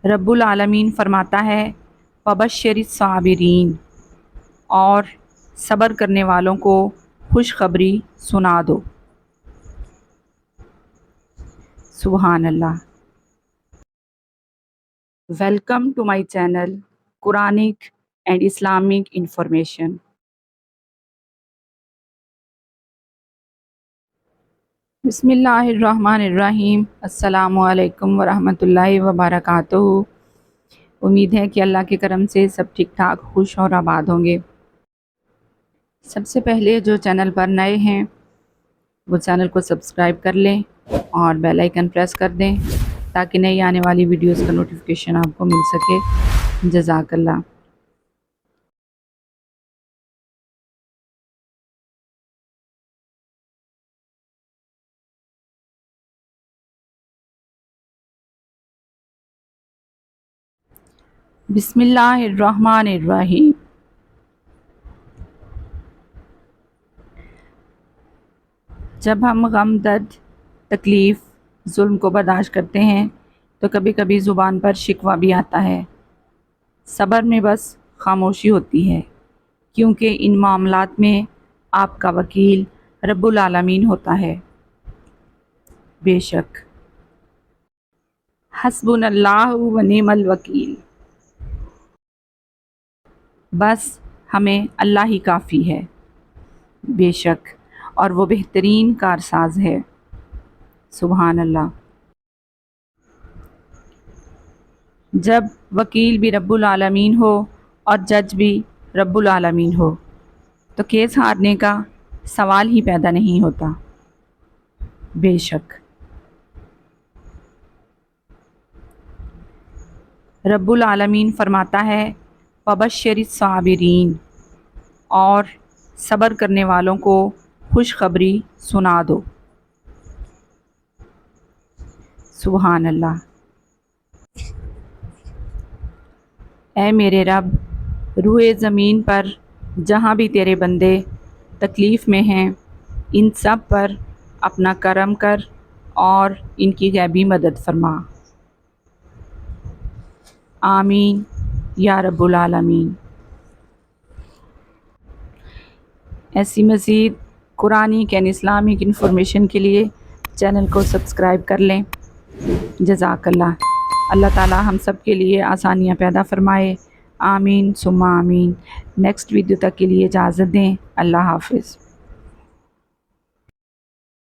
رب العالمین فرماتا ہے وبشر الصابرین، اور صبر کرنے والوں کو خوشخبری سنا دو۔ سبحان اللہ۔ Welcome to my channel Quranic and Islamic information. بسم اللہ الرحمن الرحیم۔ السلام علیکم ورحمۃ اللہ وبرکاتہ۔ امید ہے کہ اللہ کے کرم سے سب ٹھیک ٹھاک، خوش اور آباد ہوں گے۔ سب سے پہلے جو چینل پر نئے ہیں وہ چینل کو سبسکرائب کر لیں اور بیل آئیکن پریس کر دیں تاکہ نئی آنے والی ویڈیوز کا نوٹیفیکیشن آپ کو مل سکے۔ جزاک اللہ۔ بسم اللہ الرحمن الرحیم۔ جب ہم غم، درد، تکلیف، ظلم کو برداشت کرتے ہیں تو کبھی کبھی زبان پر شکوہ بھی آتا ہے۔ صبر میں بس خاموشی ہوتی ہے، کیونکہ ان معاملات میں آپ کا وکیل رب العالمین ہوتا ہے۔ بے شک حسبنا اللہ و نعم الوکیل، بس ہمیں اللہ ہی کافی ہے۔ بے شک، اور وہ بہترین کارساز ہے۔ سبحان اللہ۔ جب وکیل بھی رب العالمین ہو اور جج بھی رب العالمین ہو تو کیس ہارنے کا سوال ہی پیدا نہیں ہوتا۔ بے شک رب العالمین فرماتا ہے وبشر الصابرین، اور صبر کرنے والوں کو خوشخبری سنا دو۔ سبحان اللہ۔ اے میرے رب، روئے زمین پر جہاں بھی تیرے بندے تکلیف میں ہیں ان سب پر اپنا کرم کر اور ان کی غیبی مدد فرما۔ آمین یا رب العالمین۔ ایسی مزید قرآنک اینڈ اسلامک انفارمیشن کے لیے چینل کو سبسکرائب کر لیں۔ جزاک اللہ۔ اللہ تعالی ہم سب کے لیے آسانیاں پیدا فرمائے۔ آمین ثم آمین۔ نیکسٹ ویڈیو تک کے لیے اجازت دیں۔ اللہ حافظ۔